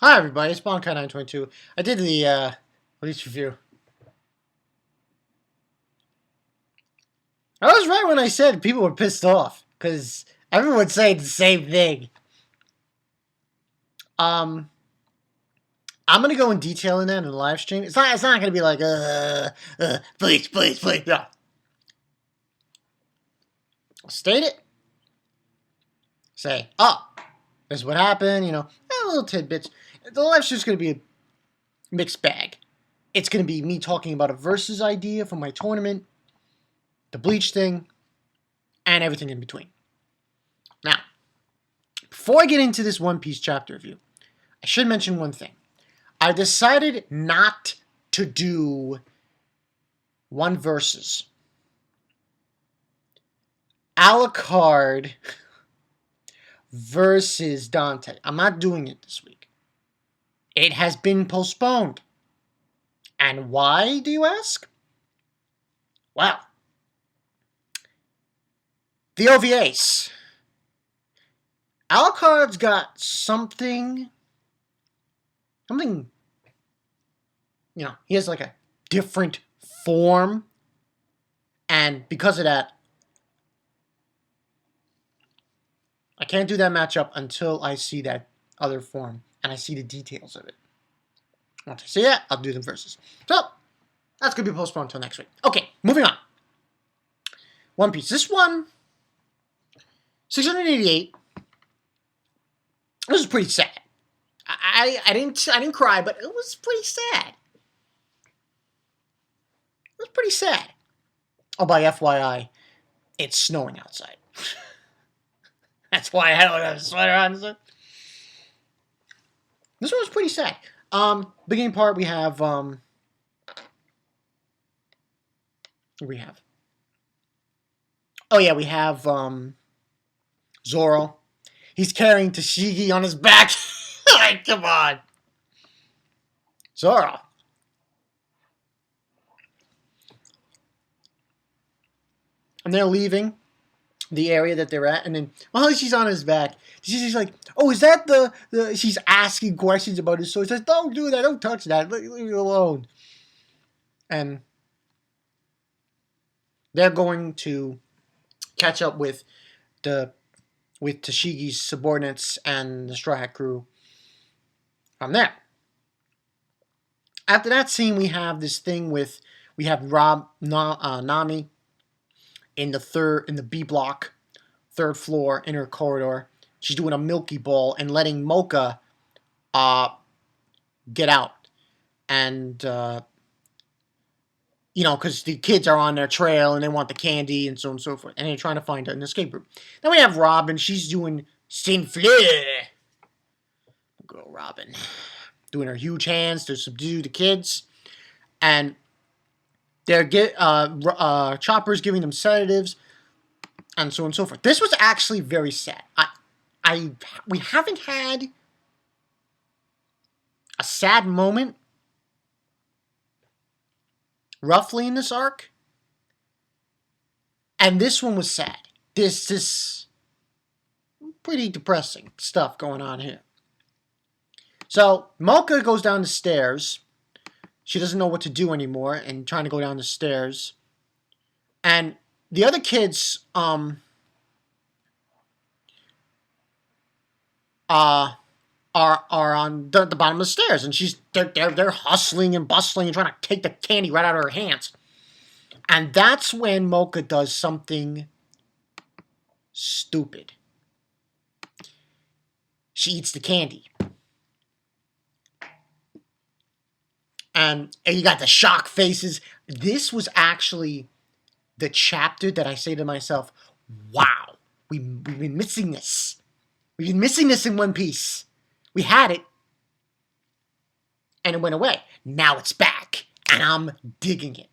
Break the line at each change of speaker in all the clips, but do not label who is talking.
Hi everybody, it's Bonkai922. I did the release review. I was right when I said people were pissed off, because everyone's saying the same thing. I'm gonna go in detail in that in the live stream. It's not gonna be like please. No. I'll state it. Say, this is what happened, little tidbits. The live stream's gonna be a mixed bag. It's gonna be me talking about a versus idea for my tournament, the Bleach thing, and everything in between. Now, before I get into this One Piece chapter review, I should mention one thing. I decided not to do one versus. Alucard versus Dante. I'm not doing it this week. It has been postponed. And why, do you ask? Well, the OVAs. Alucard's got something, he has like a different form. And because of that, I can't do that matchup until I see that other form and I see the details of it. Once I see it, I'll do them versus. So, that's going to be postponed until next week. Okay, moving on. One Piece. This one, 688. This is pretty sad. I didn't cry, but it was pretty sad. It was pretty sad. Oh, by FYI, it's snowing outside. That's why I don't have a sweater on. So. This one was pretty sad. Beginning part, we have, we have, Zoro. He's carrying Tashigi on his back. Like, come on. Zoro. And they're leaving the area that they're at, and then while she's on his back, she's like, "Oh, is that the?" She's asking questions about his sword. She says, "Don't do that. Don't touch that. Leave it alone." And they're going to catch up with Tashigi's subordinates and the Straw Hat crew from there. After that scene, we have this thing we have Nami in the B block, third floor, inner corridor. She's doing a Milky Ball and letting Mocha get out. And, because the kids are on their trail and they want the candy and so on and so forth. And they're trying to find an escape route. Then we have Robin. She's doing Sin Fleur. Girl Robin. Doing her huge hands to subdue the kids. And Chopper's giving them sedatives, and so on and so forth. This was actually very sad. We haven't had a sad moment, roughly, in this arc, and this one was sad. This pretty depressing stuff going on here. So Mocha goes down the stairs. She doesn't know what to do anymore and trying to go down the stairs. And the other kids are on the bottom of the stairs, and they're hustling and bustling and trying to take the candy right out of her hands. And that's when Mocha does something stupid. She eats the candy. And you got the shock faces. This was actually the chapter that I say to myself, wow, we've been missing this. We've been missing this in One Piece. We had it, and it went away. Now it's back, and I'm digging it.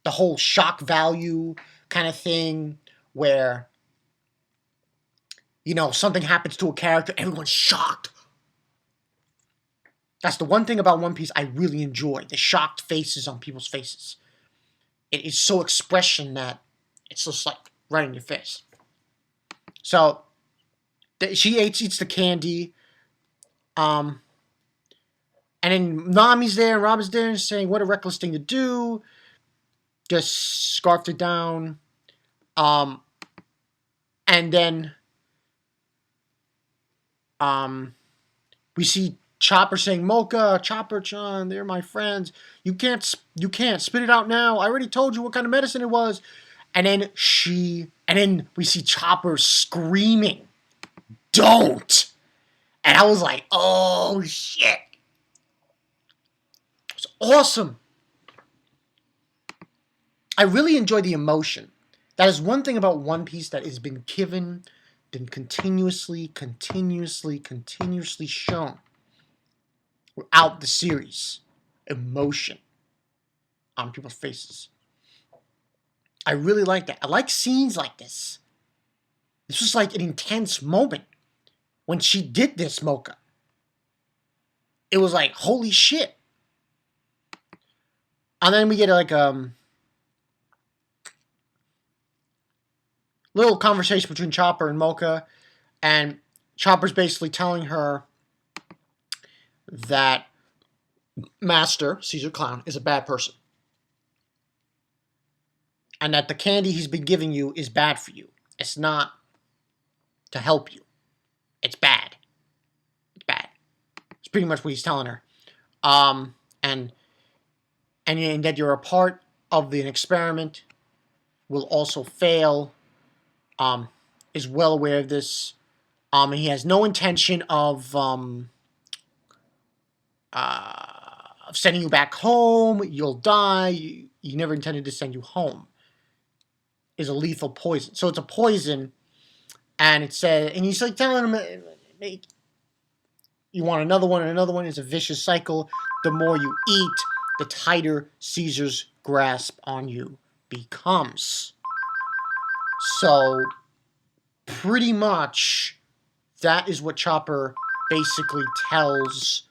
The whole shock value kind of thing where, something happens to a character, everyone's shocked. That's the one thing about One Piece I really enjoy, the shocked faces on people's faces. It is so expression that it's just like right in your face. So she eats the candy, Um, and then Nami's there, and Robin's there, saying, "What a reckless thing to do! Just scarfed it down." And then we see Chopper saying, "Mocha, Chopper-chan, they're my friends. You can't spit it out now. I already told you what kind of medicine it was." And then we see Chopper screaming, "Don't!" And I was like, "Oh shit!" It's awesome. I really enjoy the emotion. That is one thing about One Piece that has been continuously shown throughout the series. Emotion on people's faces. I really like that. I like scenes like this. This was like an intense moment when she did this, Mocha. It was like, holy shit. And then we get like little conversation between Chopper and Mocha, and Chopper's basically telling her that Master, Caesar Clown, is a bad person. And that the candy he's been giving you is bad for you. It's not to help you. It's bad. It's bad. It's pretty much what he's telling her. And that you're a part of an experiment, will also fail. Is well aware of this. And he has no intention of sending you back home. You'll die. He never intended to send you home. Is a lethal poison. So it's a poison, and it said, and he's like telling him, you want another one and another one. It's a vicious cycle. The more you eat, the tighter Caesar's grasp on you becomes. So pretty much that is what Chopper basically tells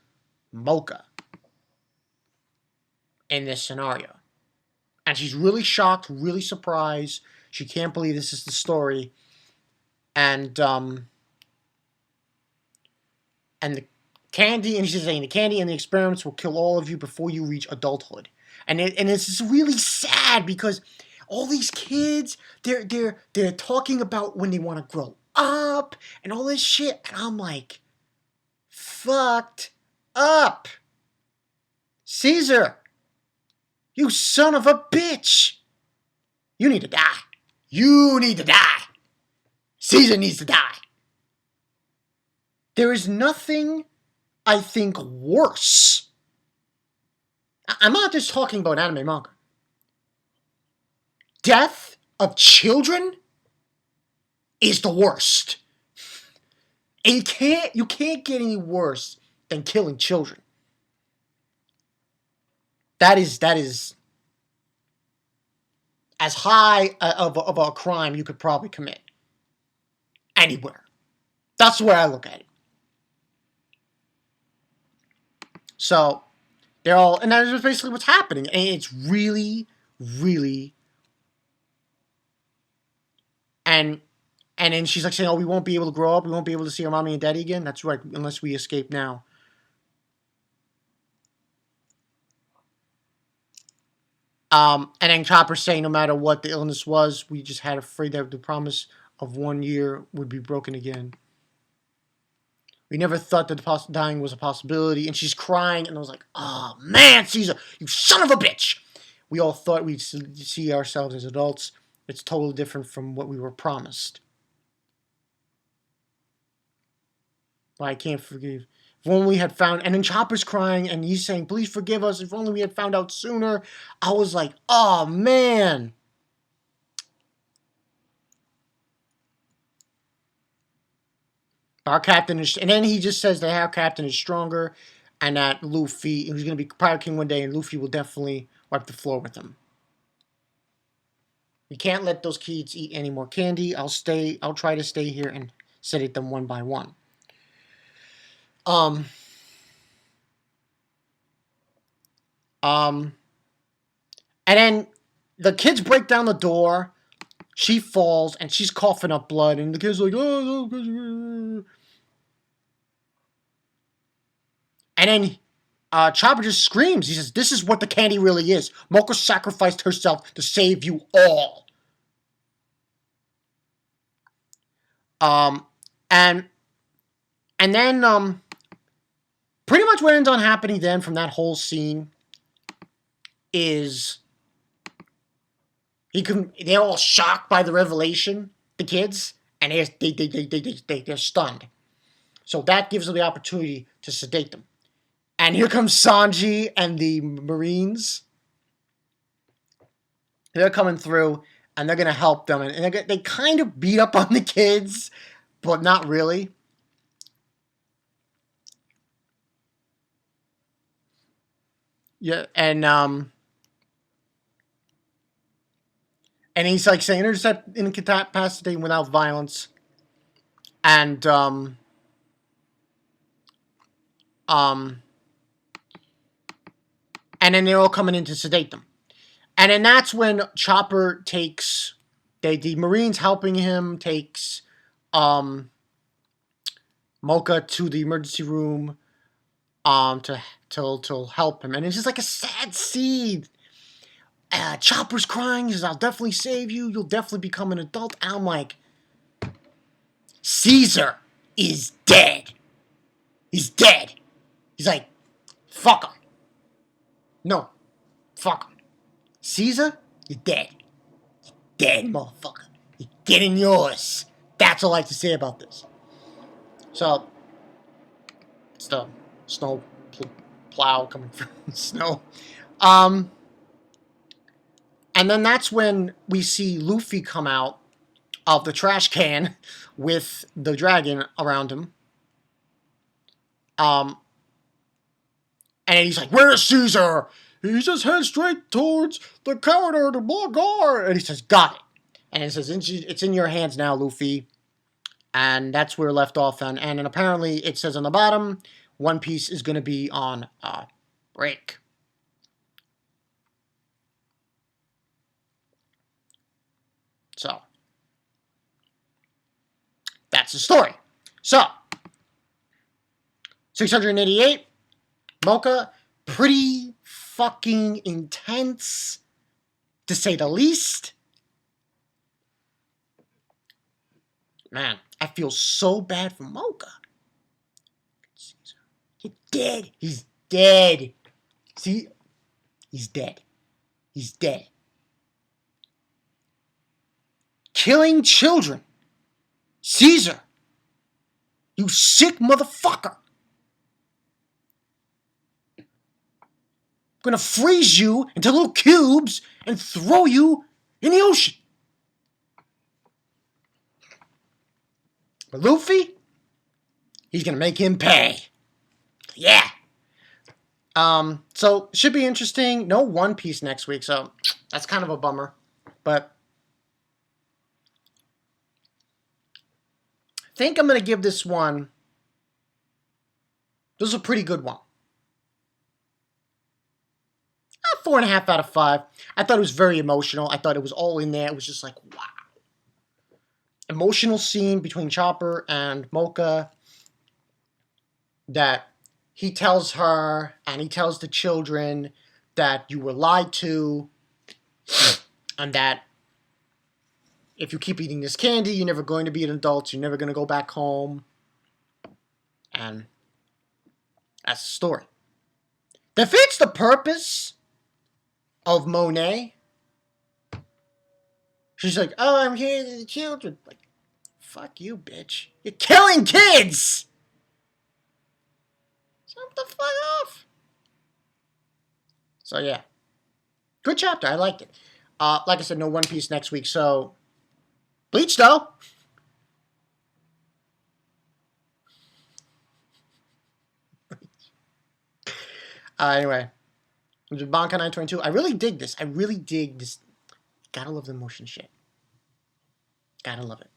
Mocha in this scenario. And she's really shocked, really surprised. She can't believe this is the story. And the candy, and she's saying the candy and the experiments will kill all of you before you reach adulthood. And it's just really sad because all these kids, they're talking about when they want to grow up and all this shit. And I'm like, fucked up. Caesar, you son of a bitch. You need to die. You need to die. Caesar needs to die. There is nothing, I think, worse. I'm not just talking about anime manga. Death of children is the worst. And you can't get any worse than killing children. That is as high of a crime you could probably commit anywhere. That's the way I look at it. So they're all, and that is basically what's happening, and it's really, really, and then she's like saying, "Oh, we won't be able to grow up. We won't be able to see our mommy and daddy again." That's right, unless we escape now. And then Chopper's saying, no matter what the illness was, we just had afraid that the promise of 1 year would be broken again. We never thought that dying was a possibility. And she's crying, and I was like, oh, man, Caesar, you son of a bitch. We all thought we'd see ourselves as adults. It's totally different from what we were promised. But I can't forgive. If only we had found, and then Chopper's crying, and he's saying, please forgive us. If only we had found out sooner. I was like, oh, man. Our captain is, and then he just says that our captain is stronger, and that Luffy, who's going to be Pirate King one day, and Luffy will definitely wipe the floor with him. We can't let those kids eat any more candy. I'll try to stay here and sedate them one by one. And then the kids break down the door. She falls, and she's coughing up blood, and the kid's like, oh. And then Chopper just screams. He says, "This is what the candy really is. Mocha sacrificed herself to save you all." And then pretty much what ends on happening then from that whole scene is they're all shocked by the revelation, the kids, and they're stunned. So that gives them the opportunity to sedate them. And here comes Sanji and the Marines. They're coming through, and they're going to help them. And they kind of beat up on the kids, but not really. Yeah, and he's like saying, intercept incapacitating without violence. And and then they're all coming in to sedate them. And then that's when Chopper takes the Marines helping him takes Mocha to the emergency room to help him. And it's just like a sad scene. Chopper's crying. He says, "I'll definitely save you. You'll definitely become an adult." And I'm like, Caesar is dead. He's dead. He's like, fuck him. No, fuck him. Caesar, you're dead. You're dead, motherfucker. You're getting yours. That's all I have to say about this. So, it's the snow plow coming from the snow. And then that's when we see Luffy come out of the trash can with the dragon around him. And he's like, "Where's Caesar?" He just heads straight towards the corridor to Bulgar. And he says, "Got it." And it says, "It's in your hands now, Luffy." And that's where we're left off. And then apparently it says on the bottom, One Piece is going to be on break. So, that's the story. So, 688, Mocha, pretty fucking intense, to say the least. Man, I feel so bad for Mocha. He's dead. He's dead. See? He's dead. He's dead. Killing children. Caesar. You sick motherfucker. I'm gonna freeze you into little cubes and throw you in the ocean. But Luffy, he's gonna make him pay. Yeah. So should be interesting. No One Piece next week, so that's kind of a bummer. But I think I'm gonna give this one. This is a pretty good one. 4.5 out of 5. I thought it was very emotional. I thought it was all in there. It was just like, wow. Emotional scene between Chopper and Mocha that he tells her and he tells the children that you were lied to and that if you keep eating this candy, you're never going to be an adult. You're never going to go back home. And that's the story. Defeats the purpose of Monet. She's like, "Oh, I'm here to the children." Like, fuck you, bitch. You're killing kids! Shut the fuck off. So, yeah. Good chapter. I liked it. Like I said, no One Piece next week, so Bleach, though. Anyway. Bankai 922. I really dig this. I really dig this. Gotta love the motion shit. Gotta love it.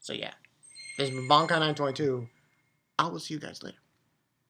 So, yeah. This is Bankai 922. I will see you guys later.